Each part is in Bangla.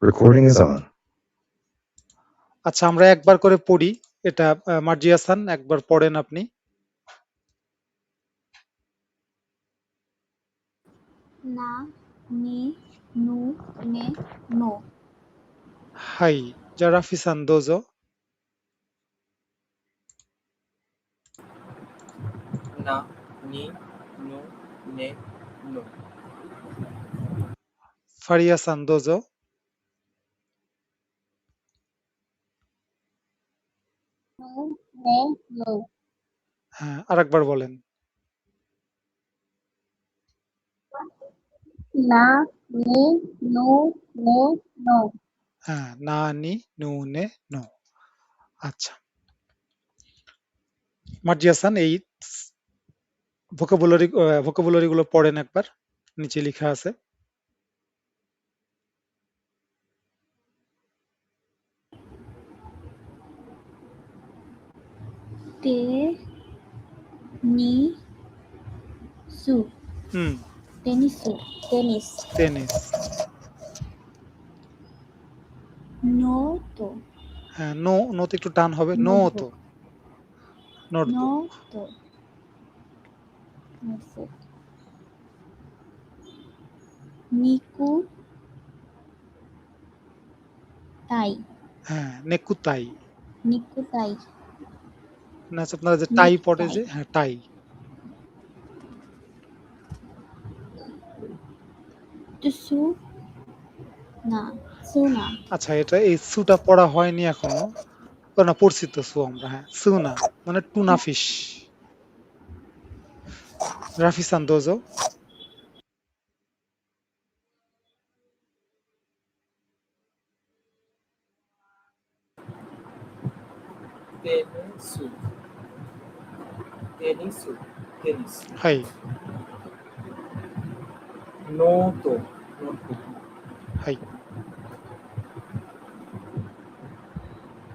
Recording is on. আচ্ছা, আমরা একবার করে পড়ি। এটা মার্জি হাসান একবার পড়েন আপনি। না, নি, নু, নে, নো। High, জারাফিসান dojo. না, নি, নু, নে, নো। ফারিয়াসান দোজো। নু, নে, নো। হ্যাঁ, আরেকবার বলেন। না, নি, নু, নে, নো। হ্যাঁ, না, নি, নু, নে, নো। আচ্ছা, মার্জি হাসান এই ভোকাবুলারি গুলো পড়েন একবার, নিচে লেখা আছে। তে, নি, সু। হুম, টেনিসু, টেনিস। টেনিস। নো তো, হ্যাঁ, নো, নোতে একটু টান হবে। নো তো, নোটবুক। নো নোটবুক। তো, নোটবুক। নিকু, তাই। হ্যাঁ, নেকুতাই। নিকু, তাই। না, আপনারা যে টাই নেক, পড়ে তাই। যে, হ্যাঁ, টাই। টুসু, না, সু না। আচ্ছা, এটা এই সুটা পড়া হয়নি এখনো। ও না, পড়ছি তো সু আমরা। হ্যাঁ, সু না মানে টুনা ফিশ। রাফিসান দোজো। টেনিসু, টেনিসু, টেনিস। হাই, নোটো, নোটবুক। হাই।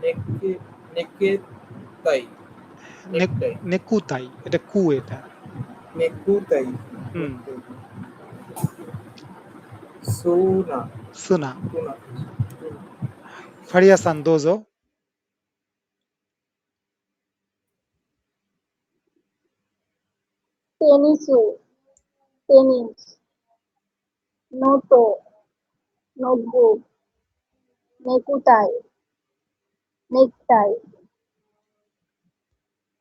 নেকে, নেকেতাই, নেকটাই। নেকুতাই, এটা কু এটা। নেকুতাই, হুম, নেকটাই। সুনা, সুনা। টুনা। ফারিয়াসান দোজো। টেনিসু, টেনিস। নোটো, নোটবুক। নেকুতাই, নেকটাই।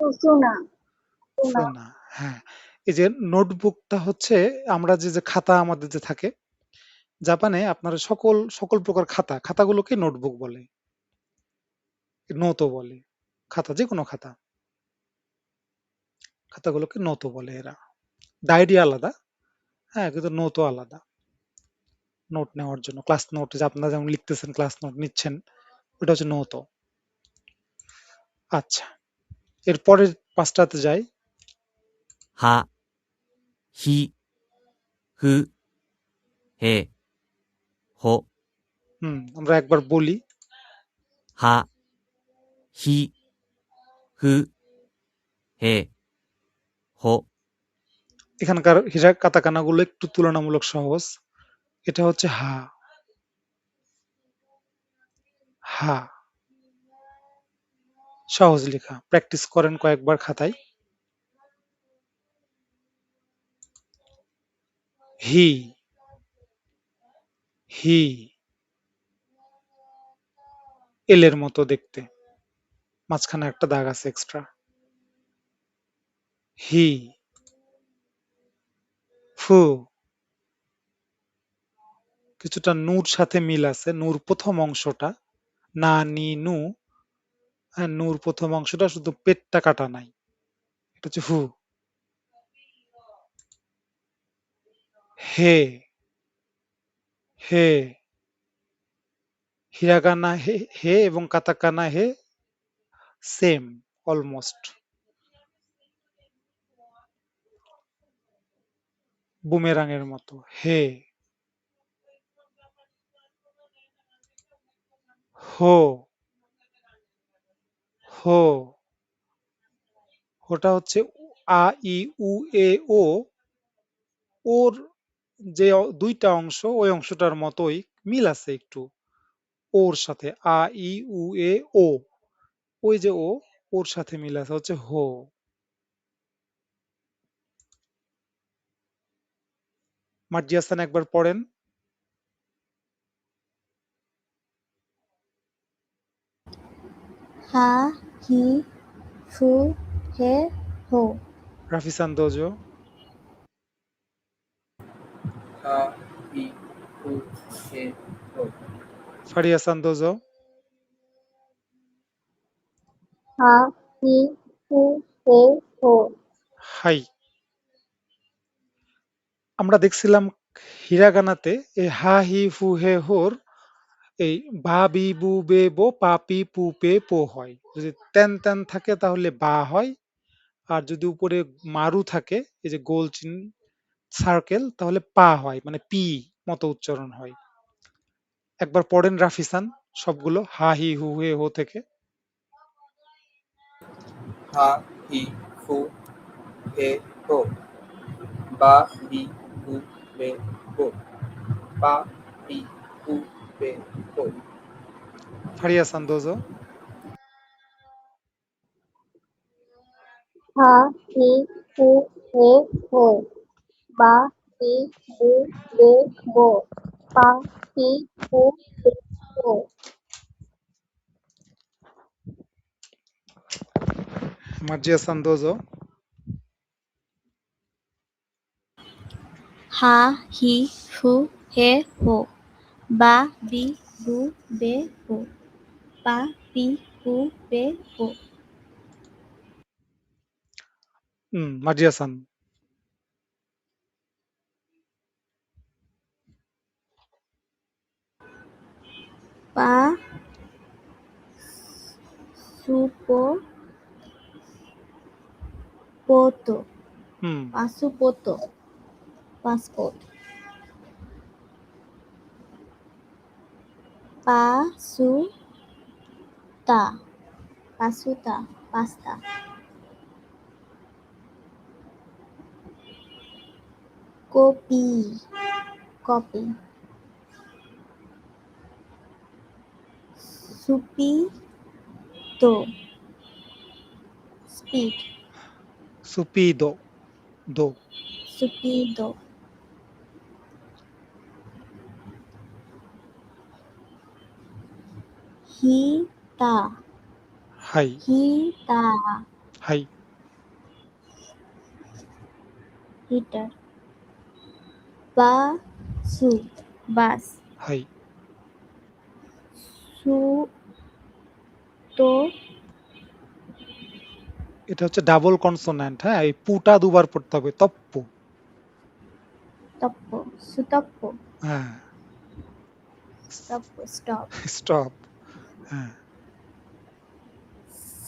টুসুনা, টুনা। সুনা। হ্যাঁ, এই যে নোটবুকটা হচ্ছে আমরা যে খাতা আমাদের যে থাকে জাপানে, আপনার সকল সকল প্রকার খাতাগুলোকে নোটবুক বলে, নোতো বলে। খাতা, যে কোনো খাতাগুলোকে নোতো বলে এরা। ডায়েরি আলাদা, হ্যাঁ, কিন্তু নোতো আলাদা। নোট নেওয়ার জন্য, ক্লাস নোট, যে আপনারা যেমন লিখতেছেন, ক্লাস নোট নিচ্ছেন, ওটা হচ্ছে নোতো। আচ্ছা, এর পরের পাঁচটাতে যাই। は、ひ、ふ、へ、ほ、 আমরা একবার বলি। は、ひ、ふ、へ、ほ。 এখানকার হিরা কাতাকানা গুলো একটু তুলনামূলক সহজ। এটা হচ্ছে হা, হা। সহজ লেখা, প্র্যাকটিস করেন কয়েকবার খাতায়। হি, হি, এলের মতো দেখতে, মাঝখানে একটা দাগ আছে এক্সট্রা। হি, ফু, কিছুটা নূর সাথে মিল আছে। নূর প্রথম অংশটা, না, নি, নু। হ্যাঁ, নূর প্রথম অংশটা, শুধু পেটটা কাটা নাই। এটা হচ্ছে হু। হে, হে, হিরাগানা হে, হে এবং কাতাকানা হে সেম, অলমোস্ট। বুমেরাঙের মতো। হে, হো, হো। ওটা হচ্ছে আ, ই, উ, এ, ও। ওর যে দুইটা অংশ, ওই অংশটার মতোই মিল আছে একটু। ওর সাথে আ ই উ এ ও, ওই যে ও, ওর সাথে মিল আছে হচ্ছে হো। মার্জি হাসান একবার পড়েন। হা হি হু হে হো রাফিসান দোজো, হা হি হু হে হো ফারিয়া সান্দোজো, হা হি হু হে হো হাই। আমরা দেখছিলাম হিরাগানাতে এই হা হি ফু হে হোর এই বা বি বু বে বো পা পি পু পে পো হয়। যদি তেন তেন থাকে তাহলে বা হয়, আর যদি উপরে মারু থাকে এই যে গোল চিহ্ন সার্কেল তাহলে পা হয়, মানে পি মতো উচ্চারণ হয়। একবার পড়েন রাফিসান সবগুলো হা হি হু হে হো থেকে। হা হি হু হে হো বা বি বু বে বো পা পি পু বে বো ফারিয়া সান্দোজো, হা হি হু হে হো বা হি বু বে বো পা হি হু হে হো মার্জিয়া সান্দোজো, হা হি হু হে হো বা বি বু বে বো পা পি পু বে বো মার্জিয়া সান, পা সুপো poto হুম pasupoto passport pasuta pasuta pasta copy copy supito speed সুপিদো দো, supido hita হাই hita হাই heater basu bus হাই। suto এটা হচ্ছে ডাবল কনসোন্যান্ট, হ্যাঁ, এই পুটা দুবার পড়তে হবে, তপ্পু। toppo sutoppo হ্যাঁ, stoppo stop স্টপ। হ্যাঁ,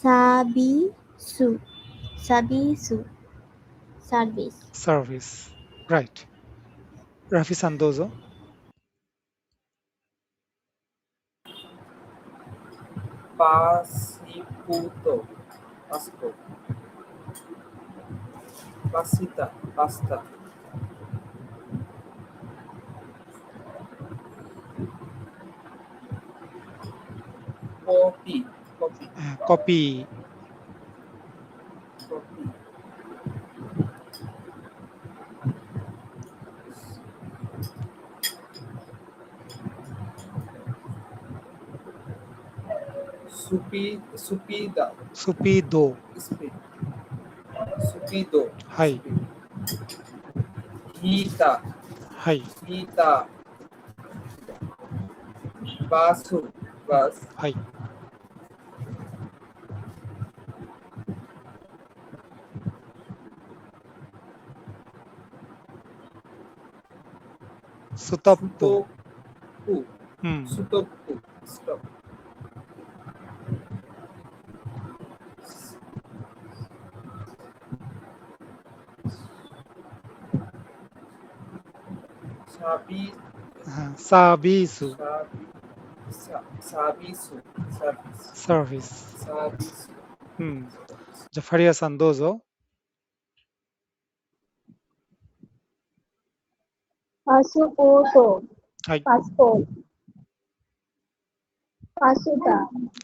sabisu sabisu service service, right. Rafi সান্দোজো, পাসিপুতো পাসপোর্ট পাসিতা pasta copy copy copy, copy সুপিদা সুপিদো, স্পিড সুপিদো হাই স্পিড হিতা হাই হিতা বাসু বাস হাই। সুতপ্পু, সুতোপু হুম সুতোপু স্টপ সাবি হ্যাঁ, সাবিসু, সাবি সাবিসু সাবিস সার্ভিস, সাবিসু হুম। জাফারিয়া সান্দোজো, pasupoto হাই passport পাঁচটা,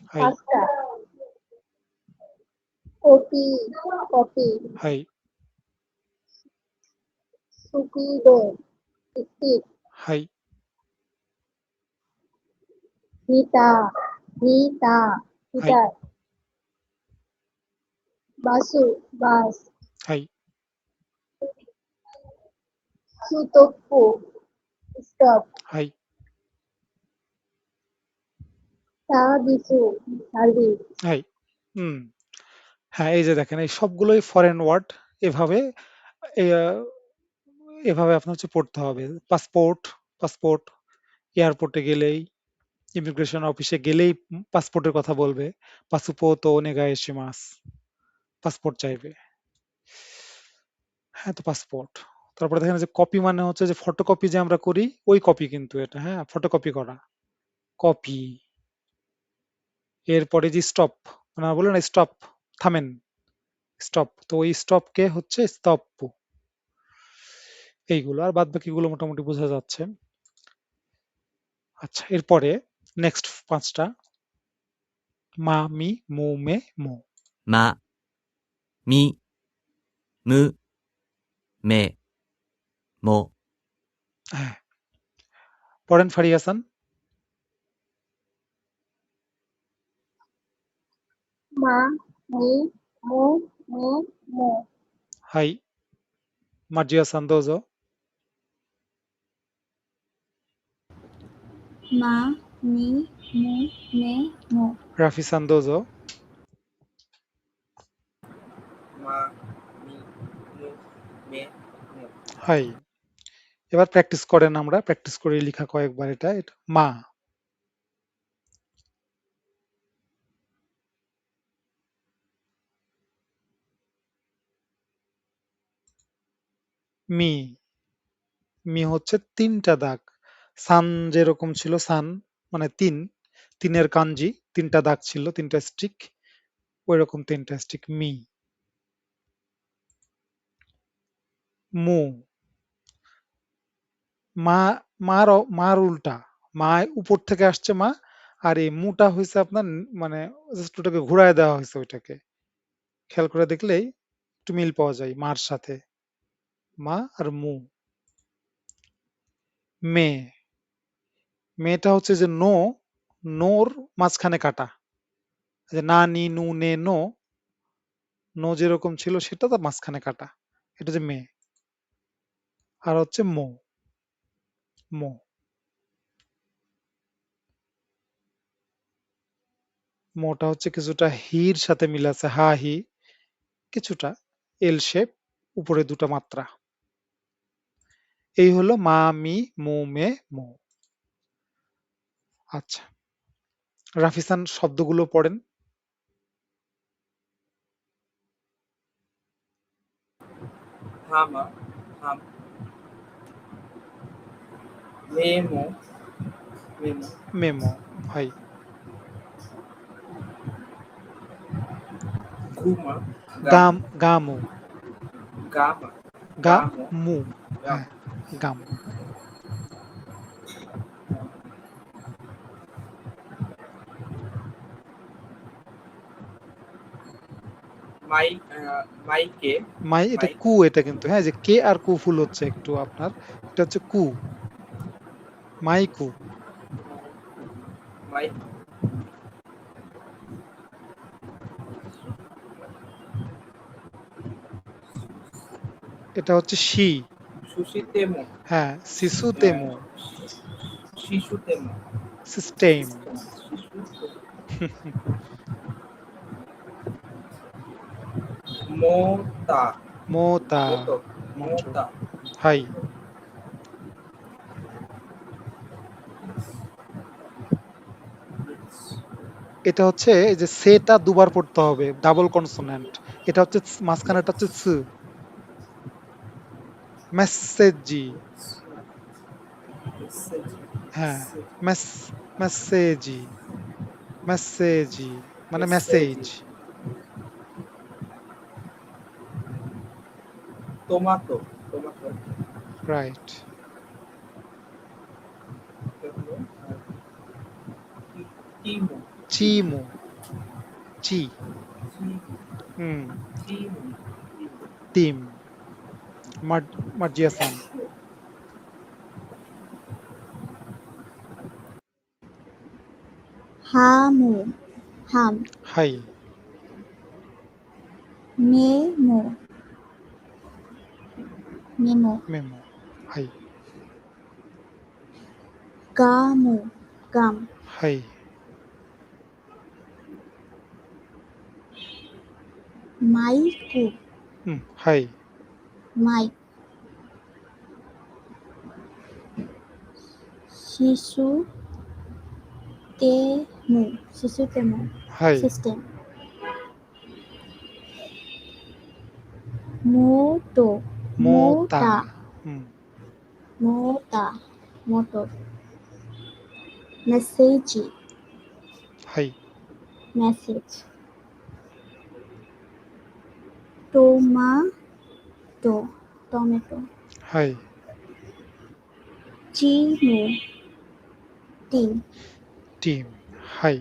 はい পাঁচটা। কপি, কপি। はい স্পিড, স্পিড। はい ভিটা, ভিটা, はい ভিটার। বাসু, বাস। はい সুতপ্পু, স্টপ। はい সার্ভিসু, সার্ভিস। はい হুম হ্যাঁ এই যে দেখেন এই সবগুলোই ফরেন ওয়ার্ড এভাবে এ, আহ, এভাবে আপনার হচ্ছে পড়তে হবে পাসপোর্ট পাসপোর্ট এয়ারপোর্টে গেলেই ইমিগ্রেশন অফিসে গেলেই পাসপোর্টের কথা বলবে পাসপোর্ট ও নেগাইশিমাস পাসপোর্ট চাইবে হ্যাঁ তো পাসপোর্ট তারপরে দেখেন যে কপি মানে হচ্ছে যে ফটোকপি যে আমরা করি ওই কপি কিন্তু এটা হ্যাঁ ফটোকপি করা কপি এরপরে যে স্টপ মানে বলে না স্টপ থামেন স্টপ তো ওই স্টপকে হচ্ছে স্টপ এইগুলো আর বাদ বাকিগুলো মোটামুটি বোঝা যাচ্ছে আচ্ছা এরপরে নেক্সট পাঁচটা মা মি মু মে মো ま、み、む、め、も、 হ্যাঁ পড়েন ফারিয়াসান মা, মি, মু, মে, মো। হাই মার্জিয়া সান্দোজো মা, মি, মু, মে, মো। রাফি সান্দোজো মা মি মু মে মু হাই এবার প্র্যাকটিস করেন আমরা প্র্যাকটিস করে লেখা কয়েকবার এটা মা মি মি হচ্ছে তিনটা দাগ সান যেরকম ছিল সান মানে তিনের কাঞ্জি তিনটা দাগ ছিল তিনটা স্টিক ওই রকম তিনটা স্টিক মি মু মা মার উল্টা মা উপর থেকে আসছে মা আর এই মুটা হয়েছে আপনার মানে জাস্ট ওটাকে ঘুরায় দেওয়া হয়েছে ওইটাকে খেয়াল করে দেখলেই একটু মিল পাওয়া যায় মার সাথে মা আর মু মে মেয়েটা হচ্ছে যে নোর মাঝখানে কাটা যে না নি নু নে নো যেরকম ছিল সেটা তার মাঝখানে কাটা এটা যে মে আর হচ্ছে মো মো মোটা হচ্ছে কিছুটা হির সাথে মিল আছে হা হি কিছুটা এল শেপ উপরে দুটো মাত্রা এই হলো মা মি মো মে মো আচ্ছা রাফিসান শব্দগুলো পড়েন হামা হাম মেমো মেমো মেমো হয় ঘুমা গাম গামু গামা গা গামো মু গাম হ্যাঁ গাম মাই মাইকে মাই এটা মাইক কু এটা কিন্তু হ্যাঁ যে কে আর কু ফুল হচ্ছে একটু আপনার এটা হচ্ছে কু মাইকু মাইক এটা হচ্ছে শি সুশিতেমো হ্যাঁ শিশু তেমু শিশুতেমো সিস্টেম মোতা মোতা মোতো মন্ত্র মোতা হাই এটা হচ্ছে এই যে সেটা দুবার পড়তে হবে ডাবল কনসোনেন্ট এটা হচ্ছে মাঝখানেটা হচ্ছে স মেসেজি হ্যাঁ মেস মেসেজি মেসেজি মানে মেসেজ টমাটো টমাটো রাইট চিমু চিমু, চি, চি- হুম, চিমু টিম, মার্জিয়া-সান, হামু হাম হাই, মেমো মেমো মেমো, হাই, গামু গাম হাই, মাইকু হাই, মাইক শিশু তেমু শিশু তেমু হাই, সিস্টেম মোটো মোতা, মোটা হুম, মোটা মোটর মেসেজি হাই, মেসেজ টোমাটো টমেটো হাই, চিমু টিম টিম, হাই।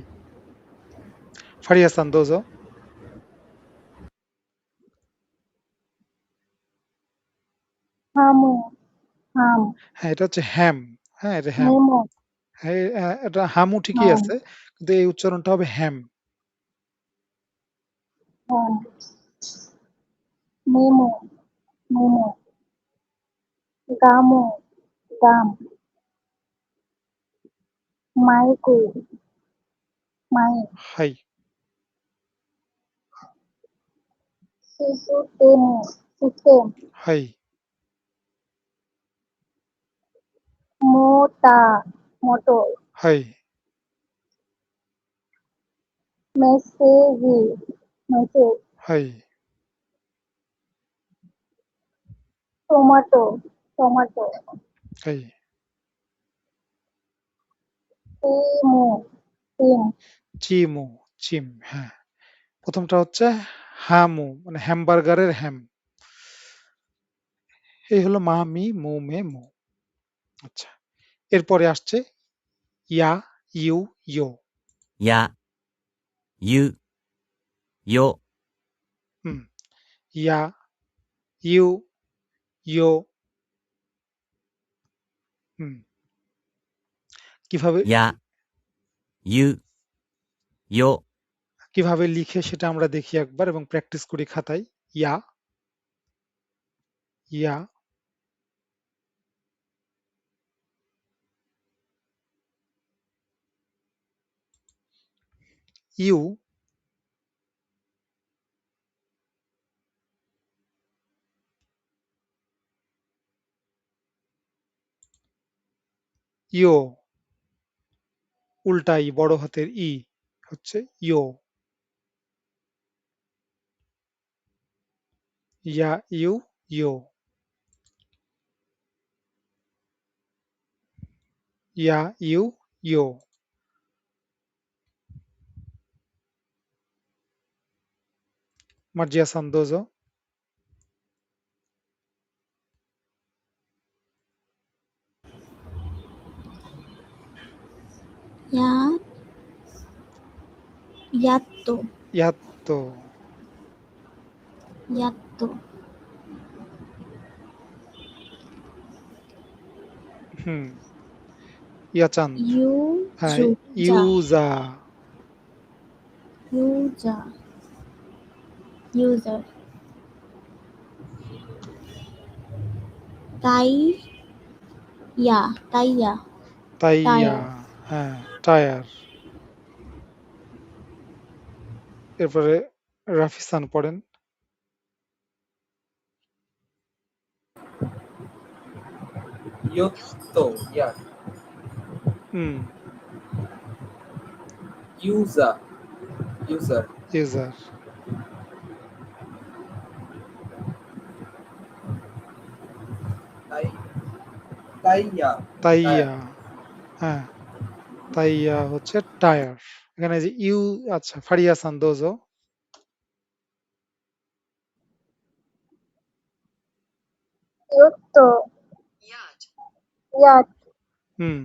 ফারিয়া-সান, দোজো। হামু হাম হ্যাঁ, এটা হচ্ছে হ্যাম। হ্যাঁ, এটা হ্যাম। মেমো হ্যাঁ, এটা হামু ঠিকই হাম আছে। কিন্তু এই উচ্চারণটা হবে হ্যাম। হ্যাম মেমো মেমো গামো গাম মাইকু মাইক হাই, সিস্টেমু সিস্টেম হাই, মোটা মোটর হাই, মেসেজি মেসেজ হাই, টমেটো টমেটো হাই। টিমু টিম চিমু, চিম, হ্যাঁ। প্রথমটা হচ্ছে হামু, মানে হ্যামবার্গারের হ্যাম। এই হলো মা, মি, মু, মে, মো। আচ্ছা। এরপরে আসছে ইয়া, ইউ, ইয়ো। や、ゆ、よ、হুম। ইয়া, ইউ, ইয়ো। হুম। কিভাবে や、ゆ、よ、 কিভাবে লিখে সেটা আমরা দেখি একবার এবং প্র্যাকটিস করি খাতায়। ইয়া, ইয়া, ইউ, ইয়ো, উল্টা ই, বড় হাতের ই হচ্ছে ইয়ো। ইয়া, ইউ, ইয়ো। ইয়া, ইউ, ইয়ো। মার্জিয়া-সান, দোজো। ইয়া ইয়াত্তো ইয়াত্তো, ইয়াত্তো হুম। ইয়াচান, হ্যাঁ। ইউজা ইউজা, ইউজা ইউজার তাইয়া তাইয়া, টায়ার হ্যাঁ। টায়ার। এরপরে রাফিসান পড়েন। ইয়ত্তো ইয়ার হুম। ইউজার ইউজার ইউজার, তাই তাইয়া টায়ার তাইয়া, হ্যাঁ। তাইয়া হচ্ছে টায়ার। এখানে যে ইউ, আচ্ছা, ফারিয়া-সান, দোজো। ইয়ত্তো ইয়াত হুম।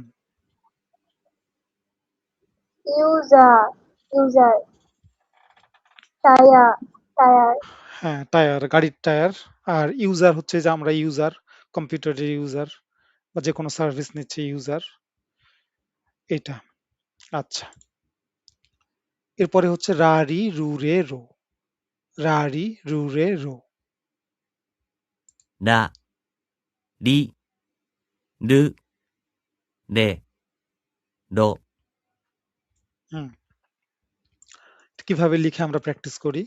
user, user, tire, tire, হ্যাঁ, টায়ার, গাড়ির টায়ার। আর ইউজার হচ্ছে যে আমরা ইউজার, কম্পিউটারের ইউজার বা যে কোনো সার্ভিস নিচ্ছে ইউজার, এটা। আচ্ছা, এরপরে হচ্ছে রা রি রু রে রো। রা রি রু রে রো। ら、り、る、れ、ろ、 হুম, কিভাবে লিখে আমরা প্র্যাকটিস করি?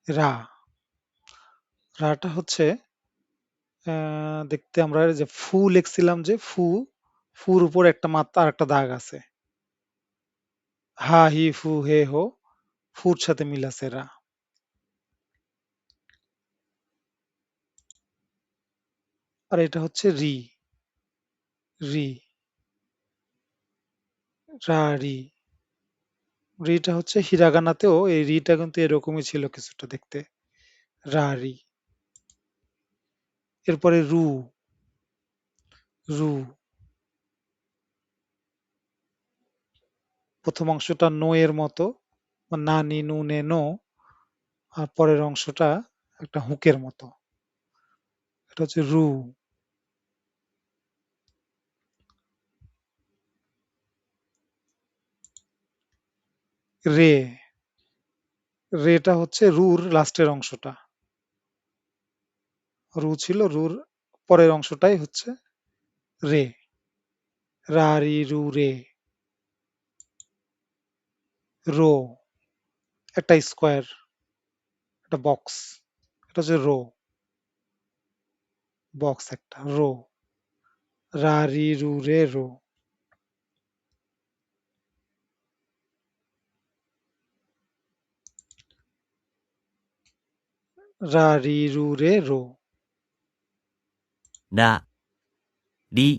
রা, রাটা হচ্ছে দেখতে আমরা যে ফু লিখছিলাম, যে ফু, ফুর উপর একটা মাত্রা আর একটা দাগ আছে। হা হি ফু হে হো, ফুর সাথে মিল আছে রা। আর এটা হচ্ছে রি, রি, রা রি। রিটা হচ্ছে হিরাগানাতেও এই রিটা কিন্তু এরকমই ছিল কিছুটা দেখতে, রা রি। এরপরে রু, রু, প্রথম অংশটা নো এর মতো, না নি নু নে নো, আর পরের অংশটা একটা হুকের মতো, এটা হচ্ছে রু। রে, রেটা হচ্ছে রুর লাস্টের অংশটা, রু ছিল, রুর পরের অংশটাই হচ্ছে রে। রা রি রু রে। রো, একটা স্কোয়ার, একটা বক্স, এটা হচ্ছে রো, বক্স একটা রো। রা রি রু রে রো। রা রি রু রে রো। ら、り、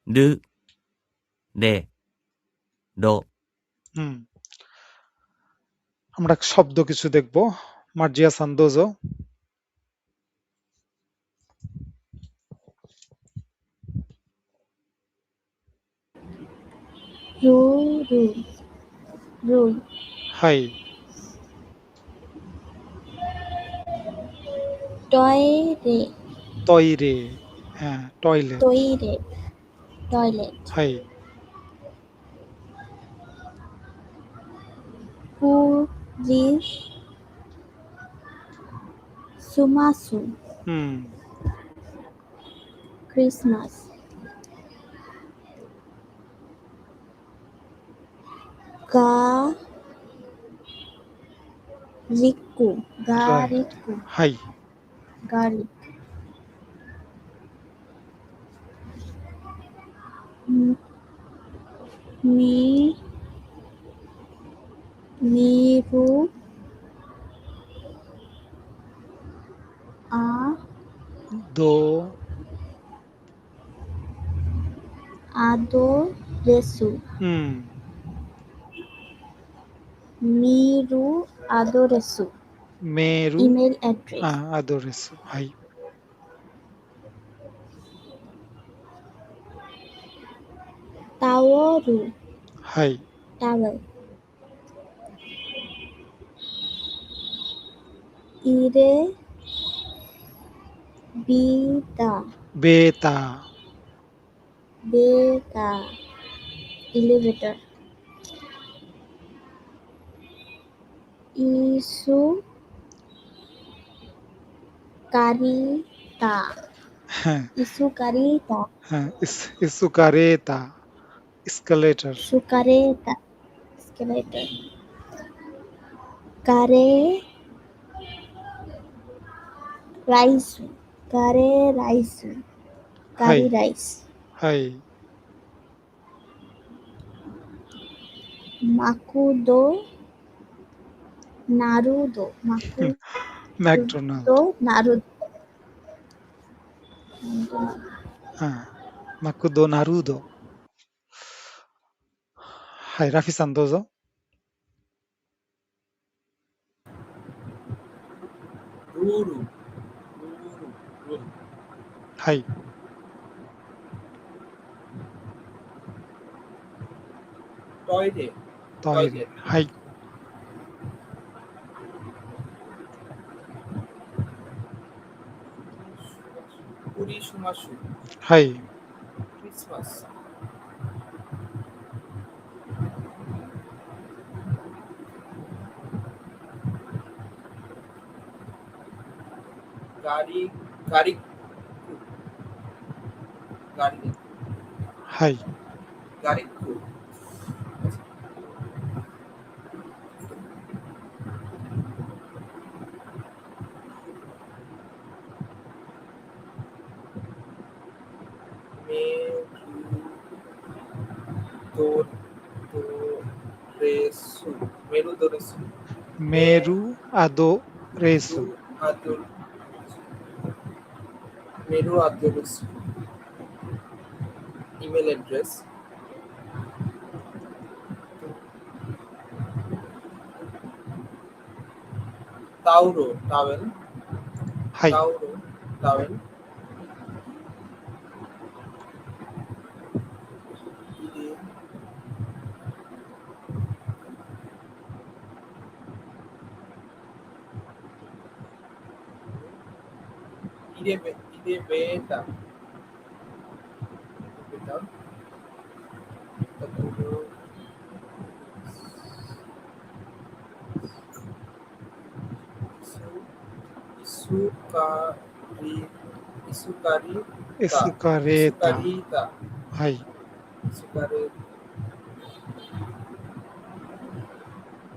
る、れ、ろ、 হুম, আমরা শব্দ কিছু দেখবো। মার্জিয়া সান্দোজো। rule, rule, হাই, toilet, তৈরে, হ্যাঁ টয়লেট। toilet, toilet, হাই, police, sumasu, হুম, Christmas, gariku, রাইট, gariku, হাই, garlic, mi, miru, a, দো, adoresu, হুম, miru, adoresu, মেরু, email address, আদরেসু, হাই, taworu, হাই, towel, ire, bida, বেতা, beta, elevator, isu, karita, হ্যাঁ, isu karita, হ্যাঁ, ইসুকারেতা, escalator. sukareta, escalator, kare, rice, kare rice, হাই, curry rice, হাই, makudo, narudo, McDonald, makudo, narudo, হ্যাঁ, মাকুদো নারুদো। হাই, রাফি সান্দোজো। Ruru. Ruru. হাই, টয়লেট তয়রে। টয়লেট হাই। কুড়ি সুমাসু হাই। ক্রিসমাস গাড়ি গাড়ি গাড়ি হাই। গাড়ি মে দোর দোরেসু মেরু দোরেসু মেরু আদো রেসু। মেরু আদর মেরু আদরেসু ইমেল অ্যাড্রেস তাউরো টাওয়েল হাই। তাউরো টাওয়েল ইরে ইরে বেটা বেটা তারপর ইসুকারি ইসুকারিতা এসুকারেতা। ইসুকারিতা হাই। ইসুকারে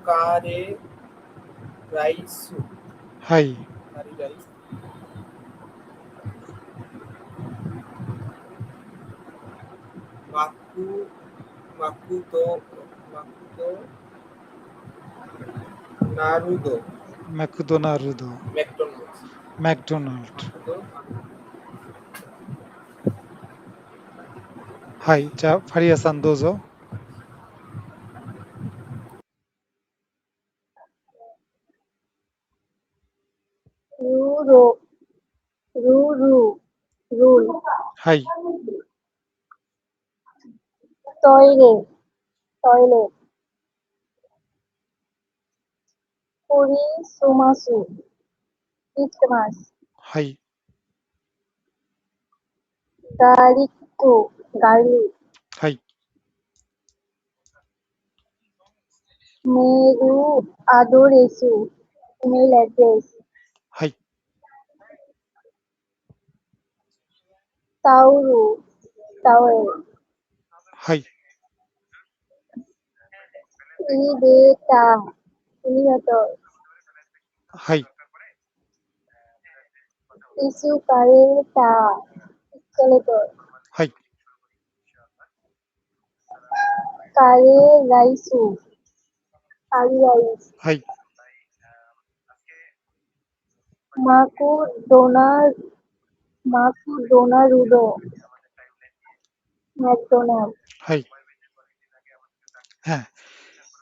কারে রাইসু হাই। কারি রাইস মাকু মাকুতো মাকুতো নারুদো ম্যাকুদোনারুদো। McDonald's McDonald. মাকুতো হাই, যা ফারিয়া-সান দোজো। রুরো রুরু রুল হাই। টয়রে টয়লেট কুরি সুমাসু ক্রিসমাস হাই। গারিকু গার্লিক হাই। মেরু আদরেসু ইমেল অ্যাড্রেস হাই। তাউরু টাওয়েল হাই। ইরিবেটা এলিভেটর হাই। ইসুকারেতা এসকেলেটর হাই। কারে রাইসু কারি রাইস হাই। মাকুডোনার মাকুডোনারুডো ম্যাকডোনাল্ড হাই। হ্যাঁ,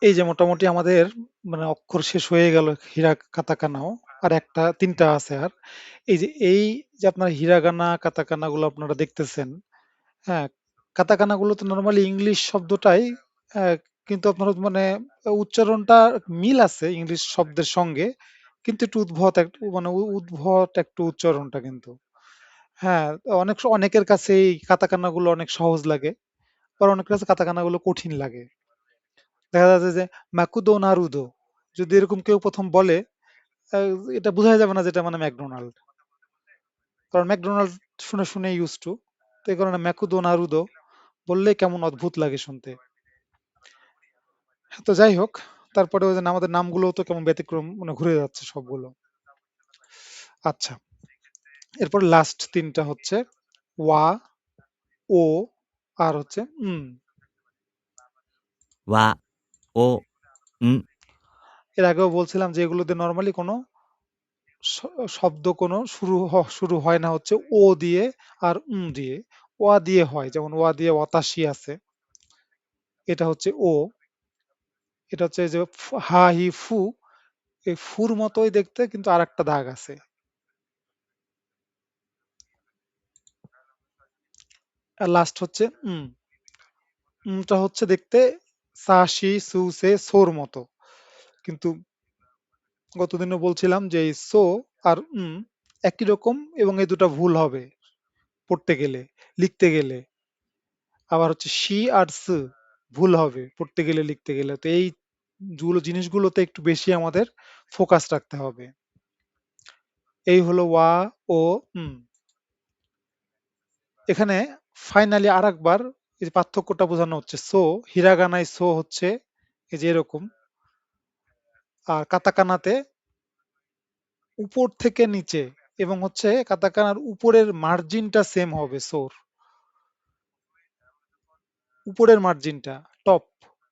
এই যে মোটামুটি আমাদের মানে অক্ষর শেষ হয়ে গেল হীরা কাতাকানাও। আর একটা ৩ টা আছে আর। এই যে আপনার হিরাগানা, কাতাকানা গুলো আপনারা দেখতেছেন, হ্যাঁ, কাতাকানা গুলো তো নরমালি ইংলিশ শব্দটাই, হ্যাঁ, কিন্তু আপনার মানে উচ্চারণটা মিল আছে ইংলিশ শব্দের সঙ্গে, কিন্তু একটু মানে উদ্ভট একটু উচ্চারণটা কিন্তু। হ্যাঁ, অনেকের কাছে এই কাতাকানা গুলো অনেক সহজ লাগে, আবার অনেকের কাছে কাতাকানা গুলো কঠিন লাগে। দেখা যাচ্ছে যে ম্যাকুদো নারুদো যদি এরকম কেউ প্রথম বলে, এটা বোঝাই যাবে না যেটা মানে ম্যাকডোনাল্ড, কারণ ম্যাকডোনাল্ড শুনে শুনে ইউজ টু। তো এই কারণে ম্যাকুদো নারুদো বললেই কেমন অদ্ভুত লাগে শুনতে। তো যাই হোক, তারপরে ওই যে আমাদের নামগুলো তো কেমন ব্যতিক্রম মানে ঘুরে যাচ্ছে সবগুলো। আচ্ছা, এরপর লাস্ট ৩টা হচ্ছে ওয়া, ও, আর হচ্ছেわ、お、ん、এর আগেও বলছিলাম যে এগুলোতে নর্মালি কোনো শব্দ কোনো শুরু হয় না হচ্ছে ও দিয়ে আর দিয়ে। ওয়া দিয়ে হয়, যেমন ওয়া দিয়ে ওয়াতাসি আছে, এটা হচ্ছে ও। এটা হচ্ছে যে হা হি ফু, এই ফুর মতোই দেখতে কিন্তু আর একটা দাগ আছে। আর লাস্ট হচ্ছে টা হচ্ছে দেখতে সা, সি, সু, সে, সোর মতো। কিন্তু গতদিনও বলছিলাম যে এই সো আর একই রকম এবং এই দুটা ভুল হবে পড়তে গেলে, লিখতে গেলে। আবার হচ্ছে শি আর স ভুল হবে পড়তে গেলে, লিখতে গেলে। তো এই জিনিসগুলোতে একটু বেশি আমাদের ফোকাস রাখতে হবে। এই হলো ওয়া ও উম। এখানে ফাইনালি আরেকবার এই যে পার্থক্যটা বোঝানো হচ্ছে। সো হিরাগানায় সো হচ্ছে এই যে এরকম, আর কাতাকানাতে উপর থেকে নিচে, এবং হচ্ছে কাতাকানার উপরের মার্জিনটা সেম হবে সোর। উপরের মার্জিনটা টপ,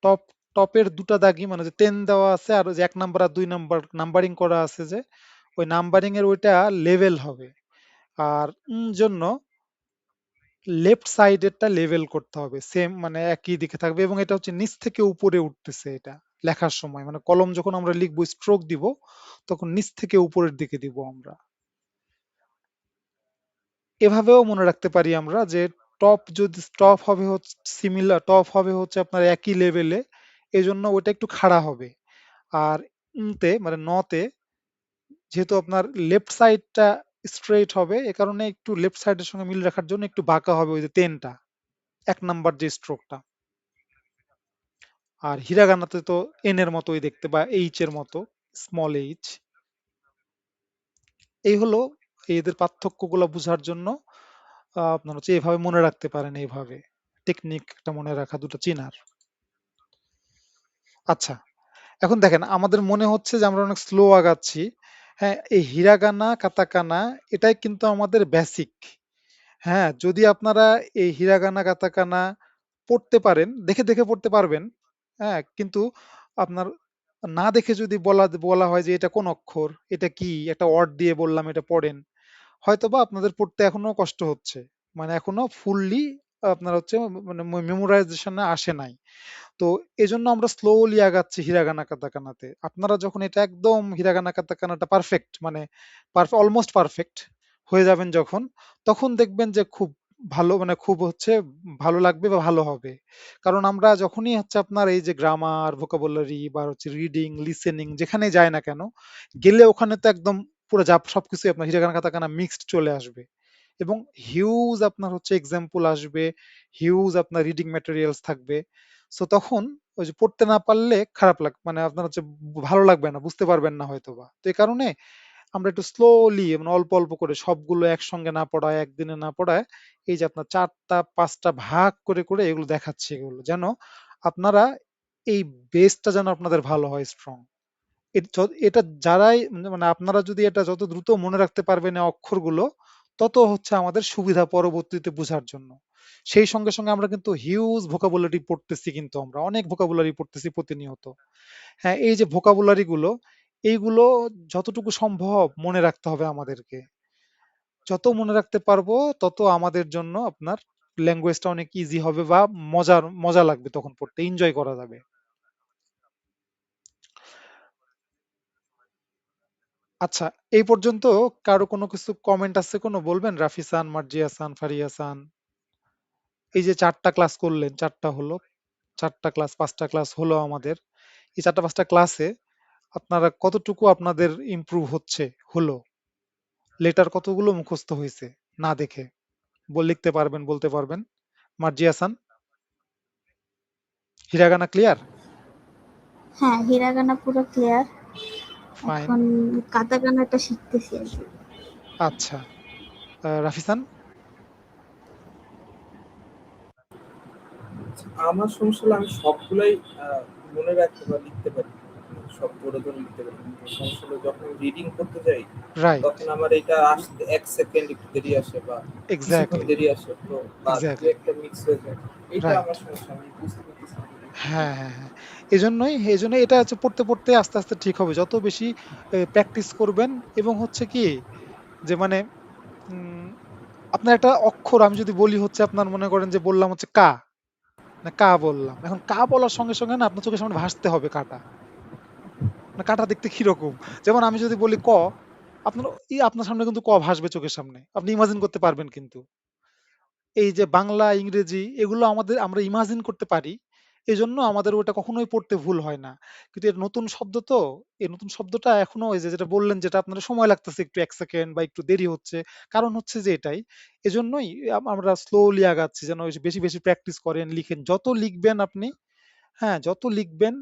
টপ টপের দুটা দাগই মানে যে 10 দেওয়া আছে, আর ওই যে 1 নাম্বার আর 2 নাম্বার নাম্বারিং করা আছে, যে ওই নাম্বারিং এর ওইটা লেভেল হবে। আর জন্য লেফট সাইডেরটা লেভেল করতে হবে, সেম মানে একই দিকে থাকবে, এবং এটা হচ্ছে নিচ থেকে উপরে উঠতেছে। এটা লেখার সময় মানে কলম যখন আমরা লিখবো, স্ট্রোক দিব, তখন নিচ থেকে উপরের দিকে দিব আমরা। এভাবেও মনে রাখতে পারি আমরা যে টপ যদি টপ হবে হচ্ছে সিমিলার, টপ হবে হচ্ছে আপনার একই লেভেলে, এই জন্য ওটা একটু খাড়া হবে। আর তে মানে নতে যেহেতু আপনার লেফট সাইডটা স্ট্রেইট হবে, এ কারণে একটু লেফট সাইডের সঙ্গে মিল রাখার জন্য একটু বাঁকা হবে ওই যে তেনটা, 1 নাম্বার যে স্ট্রোকটা। আর হিরাগানাতে তো এন এর মতোই দেখতে, বা এইচ এর মতো, স্মল এইচ। এই হলো এদের পার্থক্যগুলো বোঝার জন্য আপনার হচ্ছে এভাবে মনে রাখতে পারেন, এইভাবে টেকনিকটা মনে রাখা দুটো চিনার। আচ্ছা, এখন দেখেন আমাদের মনে হচ্ছে যে আমরা অনেক স্লো আগাচ্ছি। হ্যাঁ, এই হিরাগানা কাতাকানা এটাই কিন্তু আমাদের বেসিক। হ্যাঁ, যদি আপনারা এই হিরাগানা কাতাকানা পড়তে পারেন, দেখে দেখে পড়তে পারবেন। হ্যাঁ, কিন্তু আপনার না দেখে যদি বলা বলা হয় যে এটা কোন অক্ষর, এটা কি, একটা ওয়ার্ড দিয়ে বললাম এটা পড়েন, হয়তোবা আপনাদের পড়তে এখনো কষ্ট হচ্ছে, মানে এখনো ফুললি আপনার হচ্ছে মানে মেমোরাইজেশনে আসে নাই। তো এজন্য আমরা স্লোলি আগাচ্ছি হিরাগানা কাতাকানাতে। আপনারা যখন এটা একদম হিরাগানা কাতাকানাটা পারফেক্ট মানে অলমোস্ট পারফেক্ট হয়ে যাবেন যখন, তখন দেখবেন যে খুব ভালো মানে খুব হচ্ছে ভালো লাগবে বা ভালো হবে। কারণ আমরা যখনই হচ্ছে আপনার এই যে গ্রামার, ভোকাবুলারি বা হচ্ছে রিডিং, লিসেনিং যেখানে যায় না কেন, গেলে ওখানে তো একদম পুরো যা সবকিছু আপনার হিরাগানা কাতাকানা মিক্সড চলে আসবে, এবং হিউজ আপনার হচ্ছে এক্সাম্পল আসবে, হিউজ আপনার রিডিং ম্যাটেরিয়ালস থাকবে। সো তখন ওই যে পড়তে না পারলে খারাপ লাগ মানে আপনার হচ্ছে ভালো লাগবে না, বুঝতে পারবেন না হয়তোবা। তো এই কারণে আমরা একটু স্লোলি মানে অল্প অল্প করে সবগুলো একসঙ্গে না পড়ায়, একদিনে না পড়ায়, এই যে আপনার 4টা 5টা ভাগ করে করে এগুলো দেখাচ্ছি, এগুলো যেন আপনারা এই বেসটা যেন আপনাদের ভালো হয়, স্ট্রং। এটা যারাই মানে আপনারা যদি এটা যত দ্রুত মনে রাখতে পারবেন এই অক্ষরগুলো, তত হচ্ছে আমাদের সুবিধা পরবর্তীতে বোঝার জন্য। সেই সঙ্গে সঙ্গে আমরা কিন্তু হিউজ ভোকাবুলারি পড়তেছি, কিন্তু আমরা অনেক ভোকাবুলারি পড়তেছি প্রতিনিয়ত। হ্যাঁ, এই যে ভোকাবুলারি গুলো, এইগুলো যতটুকু সম্ভব মনে রাখতে হবে আমাদেরকে। যত মনে রাখতে পারবো তত আমাদের জন্য আপনার ল্যাঙ্গুয়েজটা অনেক ইজি হবে, বা মজা লাগবে তখন পড়তে, এনজয় করা যাবে। আচ্ছা, এই পর্যন্ত কারো কোনো কিছু কমেন্ট আছে, কোনো বলবেন? রাফিসান, মার্জিয়াসান, ফারিয়াসান, এই যে 4টা ক্লাস করলেন, 4টা হলো, 4টা ক্লাস 5টা ক্লাস হলো আমাদের। এই 4টা 5টা ক্লাসে আপনারা কতটুকু আপনাদের ইমপ্রুভ হলো, লেটার কতগুলো মুখস্থ হয়েছে না দেখে লিখতে পারবেন, বলতে পারবেন? মার্জিয়াসান, হিরাগানা ক্লিয়ার? হ্যাঁ, হিরাগানা পুরো ক্লিয়ার। ফাইন। এখন কাতাকানাটা শিখতেছি আর কি। আচ্ছা, রাফিসান? আমার সমস্যা হলো আমি সবগুলাই মনে রাখতে বা লিখতে পারি, সব ধরে ধরে লিখতে পারি, কিন্তু সমস্যা হলো যখন রিডিং করতে যাই রাইট, তখন আমার এটা আসতে 1 সেকেন্ড একটু দেরি আসে বা কিছুক্ষণ এক্স্যাক্টলি, দেরি আসে, তো বা দু এক্স্যাক্টলি, একটা মিক্স হয়ে যায়। এইটা রাইট। আমার সমস্যা, আমি বুঝতে পারতেছি না এটা কি হ্যাঁ, করবো। হ্যাঁ, হ্যাঁ। এজন্য এটা হচ্ছে পড়তে পড়তে আস্তে আস্তে ঠিক হবে, যত বেশি প্র্যাকটিস করবেন। এবং হচ্ছে কি যে মানে উম, আপনার একটা অক্ষর আমি যদি বলি হচ্ছে আপনার মনে করেন যে বললাম হচ্ছে কা, না কা বললাম, এখন কা বলার সঙ্গে সঙ্গে না আপনার চোখের সামনে ভাসতে হবে কাটা, না কাটা দেখতে কিরকম। যেমন আমি যদি বলি ক, আপনার আপনার সামনে কিন্তু ক ভাসবে চোখের সামনে, আপনি ইমাজিন করতে পারবেন। কিন্তু এই যে বাংলা, ইংরেজি এগুলো আমরা ইমাজিন করতে পারি, এজন্য আমাদের ওটা কখনোই পড়তে ভুল হয় না। কিন্তু এর নতুন শব্দ তো, এই নতুন শব্দটা এখনো ওই যে যেটা বললেন, যেটা আপনার সময় লাগতেছে একটু ১ সেকেন্ড বা একটু দেরি হচ্ছে। কারণ হচ্ছে যে এটাই। এজন্যই আমরা স্লোলি আগাচ্ছি, যেন ওই যে বেশি, বেশি প্র্যাকটিস করেন, লিখেন। যত লিখবেন আপনি, হ্যাঁ, যত লিখবেন